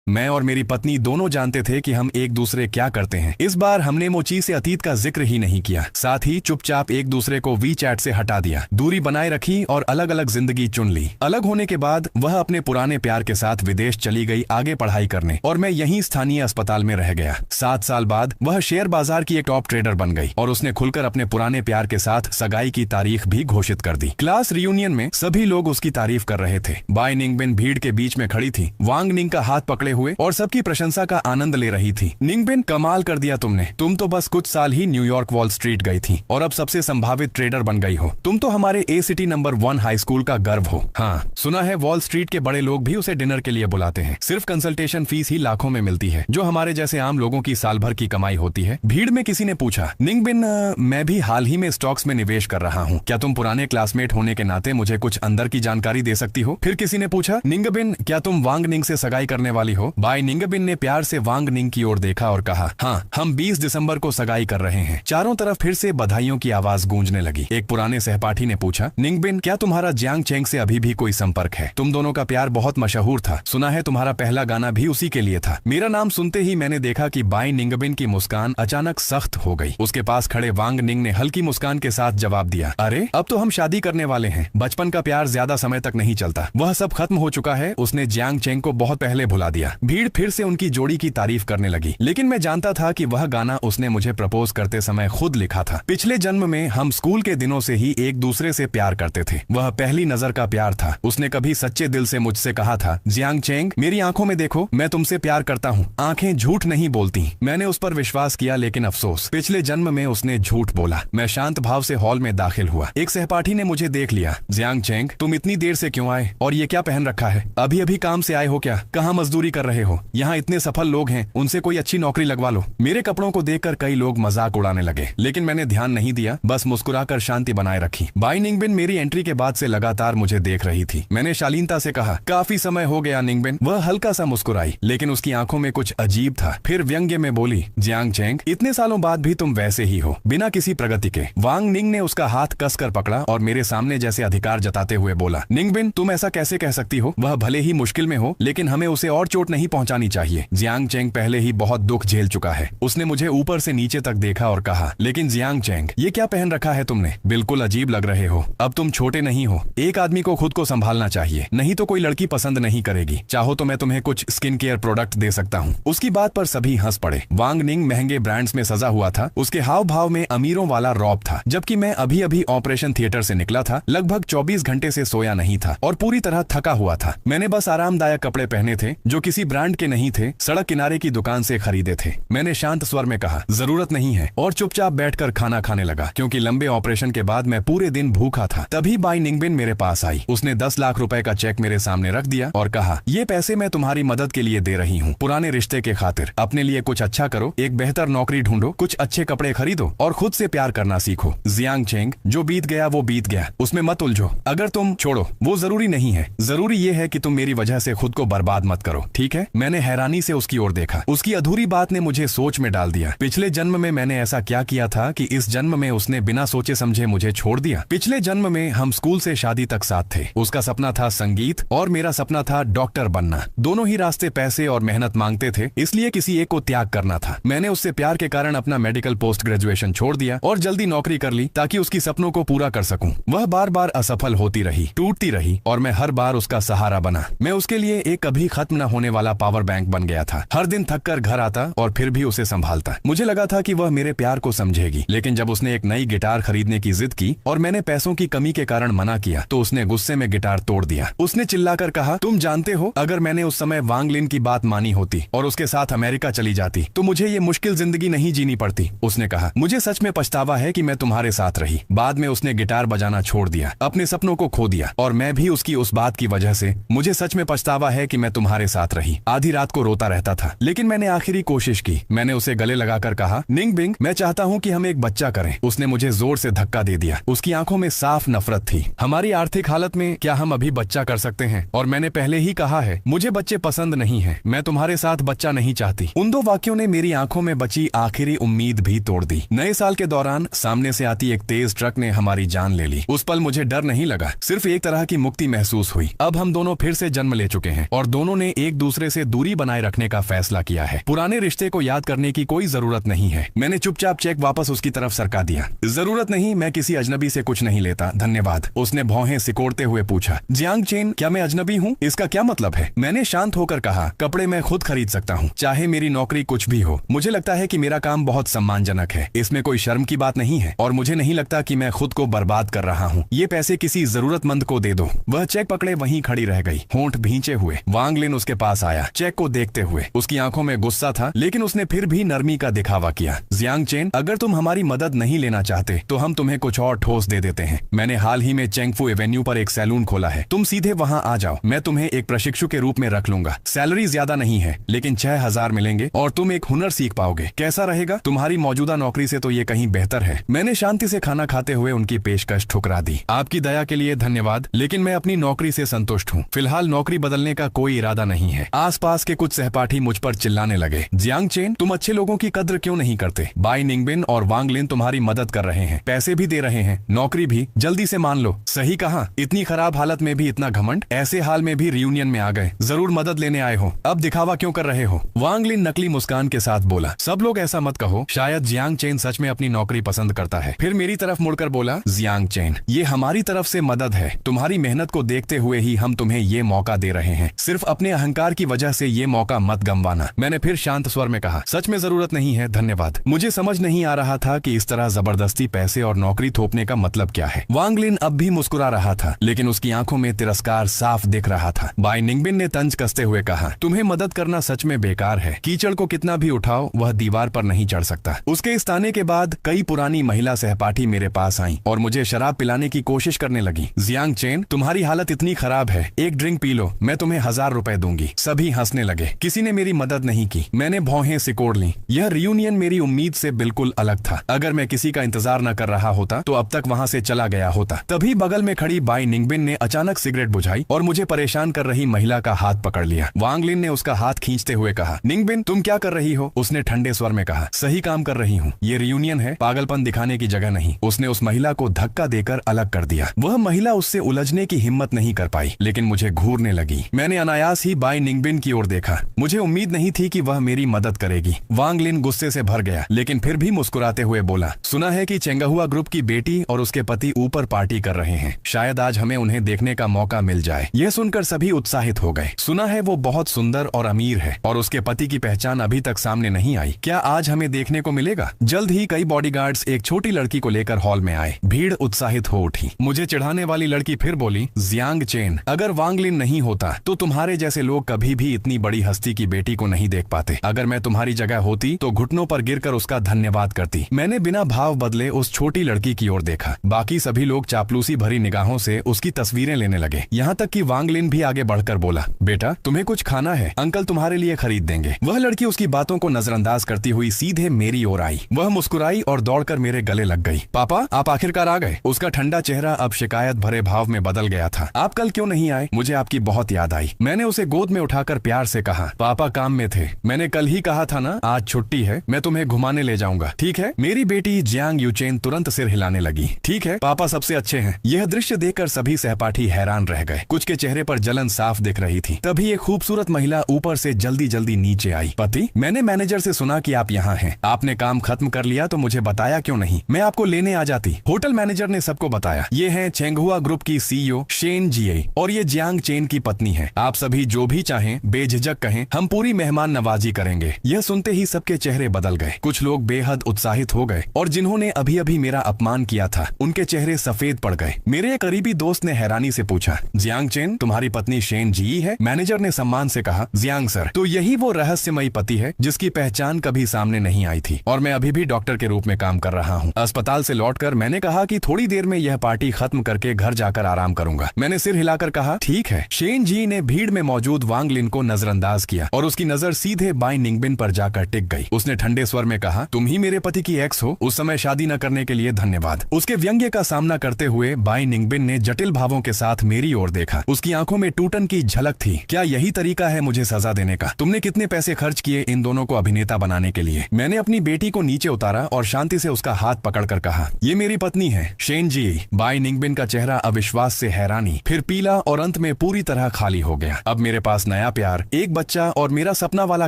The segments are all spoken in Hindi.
मैं और मेरी पत्नी दोनों जानते थे कि हम एक दूसरे क्या करते हैं। इस बार हमने मोची से अतीत का जिक्र ही नहीं किया, साथ ही चुपचाप एक दूसरे को वी चैट से हटा दिया, दूरी बनाए रखी और अलग अलग जिंदगी चुन ली। अलग होने के बाद वह अपने पुराने प्यार के साथ विदेश चली गई आगे पढ़ाई करने, और मैं यहीं स्थानीय अस्पताल में रह गया। 7 साल बाद वह शेयर बाजार की एक टॉप ट्रेडर बन गई और उसने खुलकर अपने पुराने प्यार के साथ सगाई की तारीख भी घोषित कर दी। क्लास रियूनियन में सभी लोग उसकी तारीफ कर रहे थे। बाई निंगबिन भीड़ के बीच में खड़ी थी, वांग निंग का हाथ पकड़े हुए, और सबकी प्रशंसा का आनंद ले रही थी। निंगबिन, कमाल कर दिया तुमने, तुम तो बस कुछ साल ही न्यूयॉर्क वॉल स्ट्रीट गई थी और अब सबसे संभावित ट्रेडर बन गई हो। तुम तो हमारे ए सिटी नंबर 1 हाई स्कूल का गर्व हो। हाँ, सुना है वॉल स्ट्रीट के बड़े लोग भी उसे डिनर के लिए बुलाते हैं। सिर्फ कंसल्टेशन फीस ही लाखों में मिलती है, जो हमारे जैसे आम लोगों की साल भर की कमाई होती है। भीड़ में किसी ने पूछा, निंगबिन, मैं भी हाल ही में स्टॉक्स में निवेश कर रहा हूँ, क्या तुम पुराने क्लासमेट होने के नाते मुझे कुछ अंदर की जानकारी दे सकती हो? फिर किसी ने पूछा, निंगबिन, क्या तुम वांग निंग से सगाई करने वाली हो? बाई निंगबिन ने प्यार से वांग निंग की ओर देखा और कहा, हाँ, हम 20 दिसंबर को सगाई कर रहे हैं। चारों तरफ फिर से बधाइयों की आवाज गूंजने लगी। एक पुराने सहपाठी ने पूछा, निंगबिन, क्या तुम्हारा जियांग चेंग से अभी भी कोई संपर्क है? तुम दोनों का प्यार बहुत मशहूर था, सुना है तुम्हारा पहला गाना भी उसी के लिए था। मेरा नाम सुनते ही मैंने देखा कि बाई निंगबिन की मुस्कान अचानक सख्त हो गई। उसके पास खड़े वांग निंग ने हल्की मुस्कान के साथ जवाब दिया, अरे अब तो हम शादी करने वाले हैं। बचपन का प्यार ज्यादा समय तक नहीं चलता, वह सब खत्म हो चुका है। उसने जियांग चेंग को बहुत पहले भुला दिया। भीड़ फिर से उनकी जोड़ी की तारीफ करने लगी, लेकिन मैं जानता था कि वह गाना उसने मुझे प्रपोज करते समय खुद लिखा था। पिछले जन्म में हम स्कूल के दिनों से ही एक दूसरे से प्यार करते थे। वह पहली नजर का प्यार था। उसने कभी सच्चे दिल से मुझसे कहा था, जियांग चेंग, मेरी आंखों में देखो, मैं तुमसे प्यार करता हूँ, आंखें झूठ नहीं बोलती। मैंने उस पर विश्वास किया, लेकिन अफसोस, पिछले जन्म में उसने झूठ बोला। मैं शांत भाव से हॉल में दाखिल हुआ। एक सहपाठी ने मुझे देख लिया। जियांग चेंग, तुम इतनी देर से क्यों आए, और ये क्या पहन रखा है? अभी अभी काम से आए हो क्या? कहाँ मजदूरी कर रहे हो? यहाँ इतने सफल लोग हैं, उनसे कोई अच्छी नौकरी लगवा लो। मेरे कपड़ों को देखकर कई लोग मजाक उड़ाने लगे, लेकिन मैंने ध्यान नहीं दिया, बस मुस्कुराकर शांति बनाए रखी। बाई निंगबिन मेरी एंट्री के बाद से लगातार मुझे देख रही थी। मैंने शालीनता से कहा, काफी समय हो गया निंगबिन। वह हल्का सा मुस्कुराई, लेकिन उसकी आंखों में कुछ अजीब था। फिर व्यंग्य में बोली, जियांग चेंग, इतने सालों बाद भी तुम वैसे ही हो, बिना किसी प्रगति के। वांग निंग ने उसका हाथ कसकर पकड़ा और मेरे सामने जैसे अधिकार जताते हुए बोला, निंगबिन, तुम ऐसा कैसे कह सकती हो? वह भले ही मुश्किल में हो, लेकिन हमें उसे और चोट नहीं पहुंचानी चाहिए। जियांग चेंग पहले ही बहुत दुख झेल चुका है। उसने मुझे ऊपर से नीचे तक देखा और कहा, लेकिन जियांग चेंग, ये क्या पहन रखा है तुमने? बिल्कुल अजीब लग रहे हो। अब तुम छोटे नहीं हो। एक आदमी को खुद को संभालना चाहिए, नहीं तो कोई लड़की पसंद नहीं करेगी। चाहो तो मैं तुम्हें कुछ स्किन केयर प्रोडक्ट दे सकता हूँ। उसकी बात पर सभी हंस पड़े। वांग निंग महंगे ब्रांड्स में सजा हुआ था। उसके हाव भाव में अमीरों वाला रौब था, जबकि मैं अभी अभी ऑपरेशन थिएटर से निकला था। लगभग 24 घंटे से सोया नहीं था और पूरी तरह थका हुआ था। मैंने बस आरामदायक कपड़े पहने थे, जो किसी ब्रांड के नहीं थे, सड़क किनारे की दुकान से खरीदे थे। मैंने शांत स्वर में कहा, जरूरत नहीं है, और चुपचाप बैठकर खाना खाने लगा, क्योंकि लंबे ऑपरेशन के बाद मैं पूरे दिन भूखा था। तभी बाई निंगबिन मेरे पास आई। उसने 10 लाख रुपए का चेक मेरे सामने रख दिया और कहा, ये पैसे मैं तुम्हारी मदद के लिए दे रही हूँ, पुराने रिश्ते के खातिर। अपने लिए कुछ अच्छा करो, एक बेहतर नौकरी ढूंढो, कुछ अच्छे कपड़े खरीदो और खुद से प्यार करना सीखो। जियांग चेंग, जो बीत गया वो बीत गया, उसमें मत उलझो। अगर तुम छोड़ो, वो जरूरी नहीं है। जरूरी ये है कि तुम मेरी वजह से खुद को बर्बाद मत करो, ठीक है? मैंने हैरानी से उसकी ओर देखा। उसकी अधूरी बात ने मुझे सोच में डाल दिया। पिछले जन्म में मैंने ऐसा क्या किया था कि इस जन्म में उसने बिना सोचे समझे मुझे छोड़ दिया? पिछले जन्म में हम स्कूल से शादी तक साथ थे। उसका सपना था संगीत और मेरा सपना था डॉक्टर बनना। दोनों ही रास्ते पैसे और मेहनत मांगते थे, इसलिए किसी एक को त्याग करना था। मैंने उससे प्यार के कारण अपना मेडिकल पोस्ट ग्रेजुएशन छोड़ दिया और जल्दी नौकरी कर ली, ताकि उसकी सपनों को पूरा कर सकूं। वह बार बार असफल होती रही, टूटती रही, और मैं हर बार उसका सहारा बना। मैं उसके लिए एक कभी खत्म न होने वाला पावर बैंक बन गया था। हर दिन थक कर घर आता और फिर भी उसे संभालता। मुझे लगा था कि वह मेरे प्यार को समझेगी, लेकिन जब उसने एक नई गिटार खरीदने की जिद की और मैंने पैसों की कमी के कारण मना किया, तो उसने गुस्से में गिटार तोड़ दिया। उसने चिल्लाकर कहा, तुम जानते हो, अगर मैंने उस समय वांग लिन की बात मानी होती और उसके साथ अमेरिका चली जाती, तो मुझे ये मुश्किल जिंदगी नहीं जीनी पड़ती। उसने कहा, मुझे सच में पछतावा है कि मैं तुम्हारे साथ रही। बाद में उसने गिटार बजाना छोड़ दिया, अपने सपनों को खो दिया, और मैं भी उसकी उस बात की वजह से। मुझे सच में पछतावा है कि मैं तुम्हारे साथ रही। आधी रात को रोता रहता था, लेकिन मैंने आखिरी कोशिश की। मैंने उसे गले लगाकर कहा, निंगबिन, मैं चाहता हूँ कि हम एक बच्चा करें। उसने मुझे जोर से धक्का दे दिया। उसकी आंखों में साफ नफरत थी। हमारी आर्थिक हालत में क्या हम अभी बच्चा कर सकते हैं? और मैंने पहले ही कहा है, मुझे बच्चे पसंद नहीं है। मैं तुम्हारे साथ बच्चा नहीं चाहती। उन दो वाक्यों ने मेरी आंखों में बची आखिरी उम्मीद भी तोड़ दी। नए साल के दौरान सामने से आती एक तेज ट्रक ने हमारी जान ले ली। उस पल मुझे डर नहीं लगा, सिर्फ एक तरह की मुक्ति महसूस हुई। अब हम दोनों फिर से जन्म ले चुके हैं और दोनों ने एक दूसरे दूसरे से दूरी बनाए रखने का फैसला किया है। पुराने रिश्ते को याद करने की कोई जरूरत नहीं है। मैंने चुपचाप चेक वापस उसकी तरफ सरका दिया। जरूरत नहीं, मैं किसी अजनबी से कुछ नहीं लेता, धन्यवाद। उसने भौहें सिकोड़ते हुए पूछा, जियांग चेन, क्या मैं अजनबी हूँ? इसका क्या मतलब है? मैंने शांत होकर कहा, कपड़े मैं खुद खरीद सकता हूँ, चाहे मेरी नौकरी कुछ भी हो। मुझे लगता है कि मेरा काम बहुत सम्मानजनक है, इसमें कोई शर्म की बात नहीं है, और मुझे नहीं लगता कि मैं खुद को बर्बाद कर रहा हूँ। ये पैसे किसी जरूरतमंद को दे दो। वह चेक पकड़े वहीं खड़ी रह गई, होंठ भींचे हुए। वांग लिन उसके पास आया, चेक को देखते हुए। उसकी आंखों में गुस्सा था, लेकिन उसने फिर भी नरमी का दिखावा किया। जियांग चेन, अगर तुम हमारी मदद नहीं लेना चाहते तो हम तुम्हें कुछ और ठोस दे देते हैं। मैंने हाल ही में चेंगफू एवेन्यू पर एक सैलून खोला है, तुम सीधे वहाँ आ जाओ। मैं तुम्हें एक प्रशिक्षु के रूप में रख लूंगा। सैलरी ज्यादा नहीं है, लेकिन 6,000 मिलेंगे और तुम एक हुनर सीख पाओगे। कैसा रहेगा? तुम्हारी मौजूदा नौकरी से तो ये कहीं बेहतर है। मैंने शांति से खाना खाते हुए उनकी पेशकश ठुकरा दी। आपकी दया के लिए धन्यवाद, लेकिन मैं अपनी नौकरी से संतुष्ट हूँ। फिलहाल नौकरी बदलने का कोई इरादा नहीं है। आसपास के कुछ सहपाठी मुझ पर चिल्लाने लगे, जियांग चेन, तुम अच्छे लोगों की कद्र क्यों नहीं करते? बाई निंगबिन और वांग लिन तुम्हारी मदद कर रहे हैं, पैसे भी दे रहे हैं, नौकरी भी। जल्दी से मान लो। सही कहा, इतनी खराब हालत में भी इतना घमंड, ऐसे हाल में भी रियूनियन में आ गए। जरूर मदद लेने आए हो, अब दिखावा क्यों कर रहे हो? वांग लिन नकली मुस्कान के साथ बोला, सब लोग ऐसा मत कहो, शायद जियांग चेन सच में अपनी नौकरी पसंद करता है। फिर मेरी तरफ मुड़कर बोला, जियांग चेन, ये हमारी तरफ से मदद है। तुम्हारी मेहनत को देखते हुए ही हम तुम्हें ये मौका दे रहे हैं। सिर्फ अपने अहंकार की वजह से ये मौका मत गंवाना। मैंने फिर शांत स्वर में कहा, सच में जरूरत नहीं है, धन्यवाद। मुझे समझ नहीं आ रहा था कि इस तरह जबरदस्ती पैसे और नौकरी थोपने का मतलब क्या है। वांग लिन अब भी मुस्कुरा रहा था, लेकिन उसकी आंखों में तिरस्कार साफ दिख रहा था। बाई निंगबिन ने तंज कसते हुए कहा, तुम्हें मदद करना सच में बेकार है। कीचड़ को कितना भी उठाओ, वह दीवार पर नहीं चढ़ सकता। उसके इस ताने के बाद कई पुरानी महिला सहपाठी मेरे पास आईं और मुझे शराब पिलाने की कोशिश करने लगी। जियांग चेन, तुम्हारी हालत इतनी खराब है, एक ड्रिंक पी लो, मैं तुम्हें 1,000 रुपए दूंगी। सभी हंसने लगे। किसी ने मेरी मदद नहीं की। मैंने भौहें सिकोड़ ली। यह रियूनियन मेरी उम्मीद से बिल्कुल अलग था। अगर मैं किसी का इंतजार न कर रहा होता तो अब तक वहाँ से चला गया होता। तभी बगल में खड़ी बाई निंगबिन ने अचानक सिगरेट बुझाई और मुझे परेशान कर रही महिला का हाथ पकड़ लिया। वांग लिन ने उसका हाथ खींचते हुए कहा, निंगबिन, तुम क्या कर रही हो? उसने ठंडे स्वर में कहा, सही काम कर रही हूँ, ये रियूनियन है, पागलपन दिखाने की जगह नहीं। उसने उस महिला को धक्का देकर अलग कर दिया। वह महिला उससे उलझने की हिम्मत नहीं कर पाई, लेकिन मुझे घूरने लगी। मैंने अनायास ही बाई निंगबिन की ओर देखा। मुझे उम्मीद नहीं थी कि वह मेरी मदद करेगी। वांग लिन गुस्से से भर गया, लेकिन फिर भी मुस्कुराते हुए बोला, सुना है कि चेंगहुआ ग्रुप की बेटी और उसके पति ऊपर पार्टी कर रहे हैं, शायद आज हमें उन्हें देखने का मौका मिल जाए। यह सुनकर सभी उत्साहित हो गए। सुना है वो बहुत सुंदर और अमीर है और उसके पति की पहचान अभी तक सामने नहीं आई। क्या आज हमें देखने को मिलेगा? जल्द ही कई बॉडीगार्ड्स एक छोटी लड़की को लेकर हॉल में आए। भीड़ उत्साहित हो उठी। मुझे चिढ़ाने वाली लड़की फिर बोली, जियांग चेन, अगर वांग लिन नहीं होता तो तुम्हारे जैसे लोग कभी भी इतनी बड़ी हस्ती की बेटी को नहीं देख पाते। अगर मैं तुम्हारी जगह होती तो घुटनों पर गिरकर उसका धन्यवाद करती। मैंने बिना भाव बदले उस छोटी लड़की की ओर देखा। बाकी सभी लोग चापलूसी भरी निगाहों से उसकी तस्वीरें लेने लगे। यहाँ तक कि वांग लिन भी आगे बढ़कर बोला, बेटा, तुम्हें कुछ खाना है, अंकल तुम्हारे लिए खरीद देंगे। वह लड़की उसकी बातों को नजरअंदाज करती हुई सीधे मेरी ओर आई। वह मुस्कुराई और दौड़कर मेरे गले लग गई। पापा, आप आखिरकार आ गए। उसका ठंडा चेहरा अब शिकायत भरे भाव में बदल गया था। आप कल क्यों नहीं आए? मुझे आपकी बहुत याद आई। मैंने उसे गोद में उठाकर प्यार से कहा, पापा काम में थे। मैंने कल ही कहा था ना, आज छुट्टी है, मैं तुम्हें घुमाने ले जाऊंगा, ठीक है? मेरी बेटी जियांग यूचेन तुरंत सिर हिलाने लगी। ठीक है, पापा सबसे अच्छे हैं। यह दृश्य देखकर सभी सहपाठी हैरान रह गए। कुछ के चेहरे पर जलन साफ दिख रही थी। तभी एक खूबसूरत महिला ऊपर से जल्दी जल्दी नीचे आई। पति, मैंने मैनेजर से सुना कि आप यहाँ हैं। आपने काम खत्म कर लिया तो मुझे बताया क्यों नहीं? मैं आपको लेने आ जाती। होटल मैनेजर ने सबको बताया, ये है चेंगहुआ ग्रुप की सीईओ शेन जिए और ये जियांग चेन की पत्नी है। आप सभी जो भी चाहें बेझिझक कहें, हम पूरी मेहमान नवाजी करेंगे। यह सुनते ही सबके चेहरे बदल गए। कुछ लोग बेहद उत्साहित हो गए और जिन्होंने अभी अभी मेरा अपमान किया था उनके चेहरे सफेद पड़ गए। मेरे एक करीबी दोस्त ने हैरानी से पूछा, जियांग चेन, तुम्हारी पत्नी शेन जी है? मैनेजर ने सम्मान से कहा, जियांग सर, तो यही वो रहस्यमयी पति है जिसकी पहचान कभी सामने नहीं आई थी और मैं अभी भी डॉक्टर के रूप में काम कर रहा हूँ। अस्पताल से लौटकर मैंने कहा कि थोड़ी देर में यह पार्टी खत्म करके घर जाकर आराम करूंगा। मैंने सिर हिलाकर कहा, ठीक है। शेन जी ने भीड़ में मौजूद वांग लिन को नजरअंदाज किया और उसकी नजर सीधे बाई निंगबिन पर जाकर टिक गई। उसने ठंडे स्वर में कहा, तुम ही मेरे पति की एक्स हो, उस समय शादी न करने के लिए धन्यवाद। उसके व्यंग्य का सामना करते हुए बाई निंगबिन ने जटिल भावों के साथ मेरी ओर देखा। उसकी आंखों में टूटन की झलक थी। क्या यही तरीका है मुझे सजा देने का? तुमने कितने पैसे खर्च किए इन दोनों को अभिनेता बनाने के लिए? मैंने अपनी बेटी को नीचे उतारा और शांति से उसका हाथ पकड़कर कहा, ये मेरी पत्नी है, शेन जी। बाई निंगबिन का चेहरा अविश्वास से हैरानी, फिर पीला और अंत में पूरी तरह खाली हो गया। अब मेरे पास नया नया प्यार, एक बच्चा और मेरा सपना वाला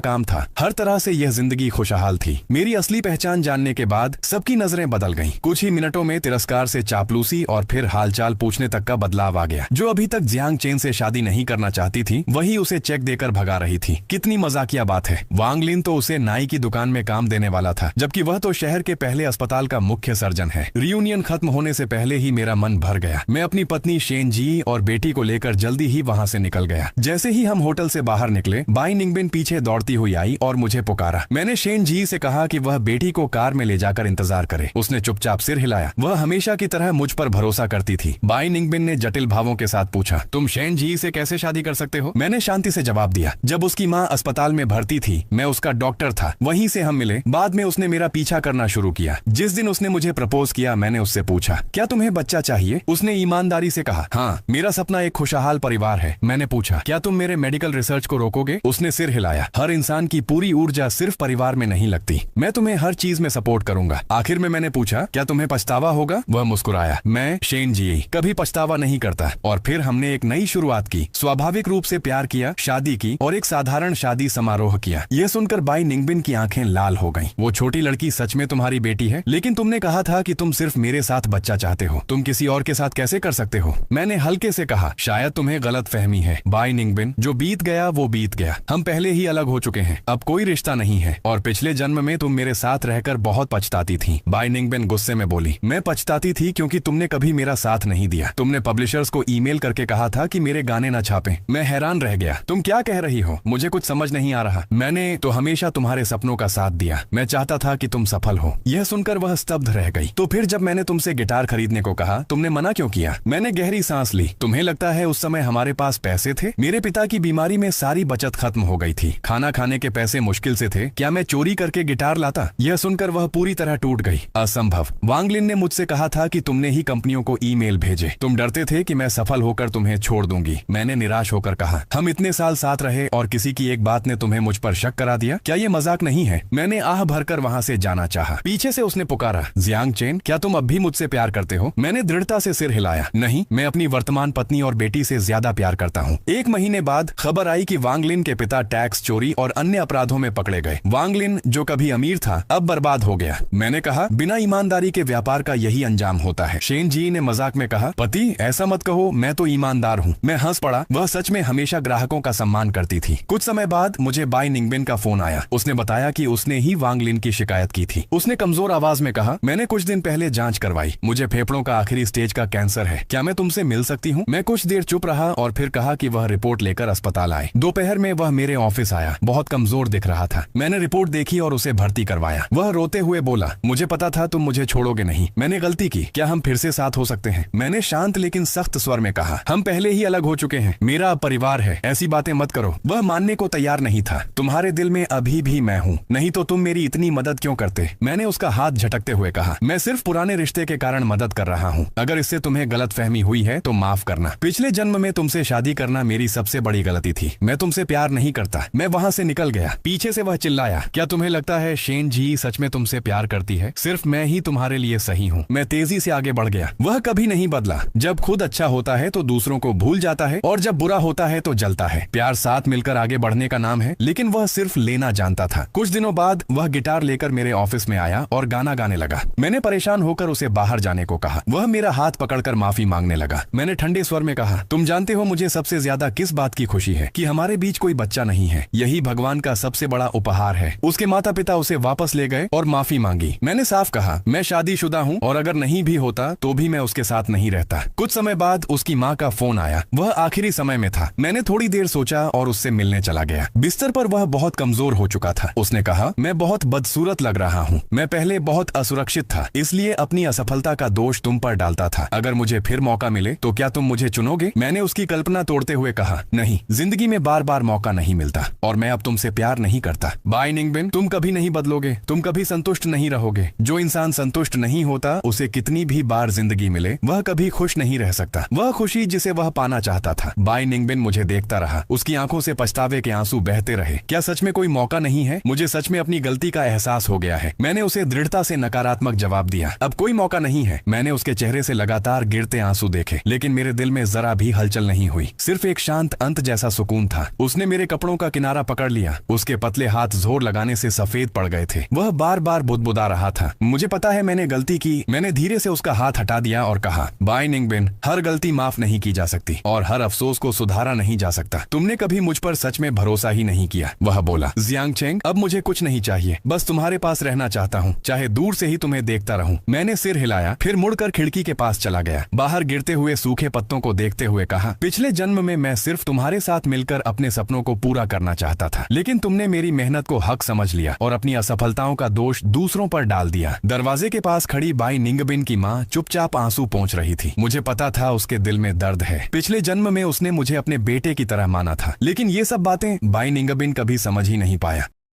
काम था। हर तरह से यह जिंदगी खुशहाल थी। मेरी असली पहचान जानने के बाद सबकी नजरें बदल गईं। कुछ ही मिनटों में तिरस्कार से चापलूसी और फिर हालचाल पूछने तक का बदलाव आ गया। जो अभी तक जियांग चेन से शादी नहीं करना चाहती थी, वही उसे चेक देकर भगा रही थी। कितनी मजाकिया बात है। वांग लिन तो उसे नाई की दुकान में काम देने वाला था, जबकि वह तो शहर के पहले अस्पताल का मुख्य सर्जन है। रियूनियन खत्म होने से पहले ही मेरा मन भर गया। मैं अपनी पत्नी शेन जी और बेटी को लेकर जल्दी ही वहां से निकल गया। जैसे ही हम होटल से बाहर निकले, बाई निंगबिन पीछे दौड़ती हुई आई और मुझे पुकारा। मैंने शेन जी से कहा कि वह बेटी को कार में ले जाकर इंतजार करे। उसने चुपचाप सिर हिलाया। वह हमेशा की तरह मुझ पर भरोसा करती थी। बाई निंगबिन ने जटिल भावों के साथ पूछा, तुम शेन जी से कैसे शादी कर सकते हो? मैंने शांति से जवाब दिया, जब उसकी माँ अस्पताल में भर्ती थी, मैं उसका डॉक्टर था। वहीं से हम मिले। बाद में उसने मेरा पीछा करना शुरू किया। जिस दिन उसने मुझे प्रपोज किया, मैंने उससे पूछा, क्या तुम्हें बच्चा चाहिए? उसने ईमानदारी से कहा, हाँ, मेरा सपना एक खुशहाल परिवार है। मैंने पूछा, क्या तुम मेरे मेडिकल रिसर्च को रोकोगे? उसने सिर हिलाया। हर इंसान की पूरी ऊर्जा सिर्फ परिवार में नहीं लगती। मैं तुम्हें हर चीज में सपोर्ट करूंगा। आखिर में मैंने पूछा, क्या तुम्हें पछतावा होगा? वह मुस्कुराया। मैं शेन जी कभी पछतावा नहीं करता। और फिर हमने एक नई शुरुआत की। स्वाभाविक रूप से प्यार किया, शादी की और एक साधारण शादी समारोह किया। यह सुनकर बाई निंगबिन की आंखें लाल हो गईं। वो छोटी लड़की सच में तुम्हारी बेटी है? लेकिन तुमने कहा था कि तुम सिर्फ मेरे साथ बच्चा चाहते हो। तुम किसी और के साथ कैसे कर सकते हो? मैंने हल्के से कहा, शायद तुम्हें गलत फहमी है बाई निंगबिन। जो बीत गया वो बीत गया। हम पहले ही अलग हो चुके हैं। अब कोई रिश्ता नहीं है। और पिछले जन्म में तुम मेरे साथ रहकर बहुत पछताती थी। बाई निंगबिन गुस्से में बोली। मैं पछताती थी क्योंकि तुमने कभी मेरा साथ नहीं दिया। तुमने पब्लिशर्स को ईमेल करके कहा था कि मेरे गाने न छापें। मैं हैरान रह गया। तुम क्या कह रही हो? मुझे कुछ समझ नहीं आ रहा। मैंने तो हमेशा तुम्हारे सपनों का साथ दिया। मैं चाहता था कि तुम सफल हो। यह सुनकर वह स्तब्ध रह गई। तो फिर जब मैंने तुमसे गिटार खरीदने को कहा, तुमने मना क्यों किया? मैंने गहरी सांस ली। तुम्हें लगता है उस समय हमारे पास पैसे थे? मेरे पिता की बीमारी में सारी बचत खत्म हो गई थी। खाना खाने के पैसे मुश्किल से थे। क्या मैं चोरी करके गिटार लाता? यह सुनकर वह पूरी तरह टूट गई। असंभव। वांग लिन ने मुझसे कहा था कि तुमने ही कंपनियों को ईमेल भेजे। तुम डरते थे कि मैं सफल होकर तुम्हें छोड़ दूंगी। मैंने निराश होकर कहा, हम इतने साल साथ रहे और किसी की एक बात ने तुम्हें मुझ पर शक करा दिया? क्या ये मजाक नहीं है? मैंने आह भरकर वहां से जाना चाहा। पीछे से उसने पुकारा, जियांग चेन, क्या तुम अब भी मुझसे प्यार करते हो? मैंने दृढ़ता से सिर हिलाया। नहीं, मैं अपनी वर्तमान पत्नी और बेटी से ज्यादा प्यार करता हूँ। एक महीने बाद खबर आई कि वांग लिन के पिता टैक्स चोरी और अन्य अपराधों में पकड़े गए। वांग लिन, जो कभी अमीर था, अब बर्बाद हो गया। मैंने कहा, बिना ईमानदारी के व्यापार का यही अंजाम होता है। शेन जी ने मजाक में कहा, पति, ऐसा मत कहो, मैं तो ईमानदार हूँ। मैं हंस पड़ा। वह सच में हमेशा ग्राहकों का सम्मान करती थी। कुछ समय बाद मुझे बाई निंगबिन का फोन आया। उसने बताया कि उसने ही वांग लिन की शिकायत की थी। उसने कमजोर आवाज में कहा, मैंने कुछ दिन पहले जांच करवाई। मुझे फेफड़ों का आखिरी स्टेज का कैंसर है। क्या मैं तुमसे मिल सकती हूँ? मैं कुछ देर चुप रहा और फिर कहा कि वह रिपोर्ट लेकर अस्पताल आए। दोपहर में वह मेरे ऑफिस आया। बहुत कमजोर दिख रहा था। मैंने रिपोर्ट देखी और उसे भर्ती करवाया। वह रोते हुए बोला, मुझे पता था तुम मुझे छोड़ोगे नहीं। मैंने गलती की। क्या हम फिर से साथ हो सकते हैं? मैंने शांत लेकिन सख्त स्वर में कहा, हम पहले ही अलग हो चुके हैं। मेरा परिवार है। ऐसी बातें मत करो। वह मानने को तैयार नहीं था। तुम्हारे दिल में अभी भी मैं हूँ, नहीं तो तुम मेरी इतनी मदद क्यों करते? मैंने उसका हाथ झटकते हुए कहा, मैं सिर्फ पुराने रिश्ते के कारण मदद कर रहा हूँ। अगर इससे तुम्हें गलतफहमी हुई है तो माफ करना। पिछले जन्म में तुमसे शादी करना मेरी सबसे बड़ी गलती थी। मैं तुमसे प्यार नहीं करता। मैं वहाँ से निकल गया। पीछे से वह चिल्लाया, क्या तुम्हें लगता है शेन जी सच में तुमसे प्यार करती है? सिर्फ मैं ही तुम्हारे लिए सही हूँ। मैं तेजी से आगे बढ़ गया। वह कभी नहीं बदला। जब खुद अच्छा होता है तो दूसरों को भूल जाता है और जब बुरा होता है तो जलता है। प्यार साथ मिलकर आगे बढ़ने का नाम है, लेकिन वह सिर्फ लेना जानता था। कुछ दिनों बाद वह गिटार लेकर मेरे ऑफिस में आया और गाना गाने लगा। मैंने परेशान होकर उसे बाहर जाने को कहा। वह मेरा हाथ पकड़कर माफी मांगने लगा। मैंने ठंडे स्वर में कहा, तुम जानते हो मुझे सबसे ज्यादा किस बात की खुशी है? कि हमारे बीच कोई बच्चा नहीं है। यही भगवान का सबसे बड़ा उपहार है। उसके माता पिता उसे वापस ले गए और माफी मांगी। मैंने साफ कहा, मैं शादीशुदा हूँ और अगर नहीं भी होता तो भी मैं उसके साथ नहीं रहता। कुछ समय बाद उसकी माँ का फोन आया। वह आखिरी समय में था। मैंने थोड़ी देर सोचा और उससे मिलने चला गया। बिस्तर पर वह बहुत कमजोर हो चुका था। उसने कहा, मैं बहुत बदसूरत लग रहा हूँ। मैं पहले बहुत असुरक्षित था, इसलिए अपनी असफलता का दोष तुम पर डालता था। अगर मुझे फिर मौका मिले तो क्या तुम मुझे चुनोगे? मैंने उसकी कल्पना तोड़ते हुए कहा, नहीं, जिंदगी में बार बार मौका नहीं मिलता और मैं अब तुमसे प्यार नहीं करता। बाई निंगबिन, तुम कभी नहीं बदलोगे। तुम कभी संतुष्ट नहीं रहोगे। जो इंसान संतुष्ट नहीं होता, उसे कितनी भी बार जिंदगी मिले, वह कभी खुश नहीं रह सकता। वह खुशी जिसे वह पाना चाहता था। बाई निंगबिन मुझे देखता रहा। उसकी आंखों से पछतावे के आंसू बहते रहे। क्या सच में कोई मौका नहीं है? मुझे सच में अपनी गलती का एहसास हो गया है। मैंने उसे दृढ़ता से नकारात्मक जवाब दिया। अब कोई मौका नहीं है। मैंने उसके चेहरे से लगातार गिरते आंसू देखे, लेकिन मेरे दिल में जरा भी हलचल नहीं हुई। सिर्फ एक शांत अंत जैसा सुकून था। उसने मेरे कपड़ों का किनारा पकड़ लिया। उसके पतले हाथ जोर लगाने से सफेद पड़ गए थे। वह बार बार बुदबुदा रहा था। मुझे पता है मैंने गलती की। मैंने धीरे से उसका हाथ हटा दिया और कहा, बाय निंगबिन, हर गलती माफ नहीं की जा सकती और हर अफसोस को सुधारा नहीं जा सकता। तुमने कभी मुझ पर सच में भरोसा ही नहीं किया। वह बोला, जियांग चेंग, अब मुझे कुछ नहीं चाहिए, बस तुम्हारे पास रहना चाहता हूँ, चाहे दूर से ही तुम्हें देखता रहूं। मैंने सिर हिलाया, फिर मुड़कर खिड़की के पास चला गया। बाहर गिरते हुए सूखे पत्तों को देखते हुए कहा, पिछले जन्म में मैं सिर्फ तुम्हारे साथ मिलकर अपने सपनों को पूरा करना चाहता था, लेकिन तुमने मेरी मेहनत को हक समझ लिया और अपनी असफलताओं का दोष दूसरों पर डाल दिया। दरवाजे के पास खड़ी बाई निंगबिन की माँ चुपचाप आंसू पोंछ रही थी। मुझे पता था उसके दिल में दर्द है। पिछले जन्म में उसने मुझे अपने बेटे की तरह माना था, लेकिन ये सब बातें बाई निंगबिन कभी समझ ही नहीं पाया।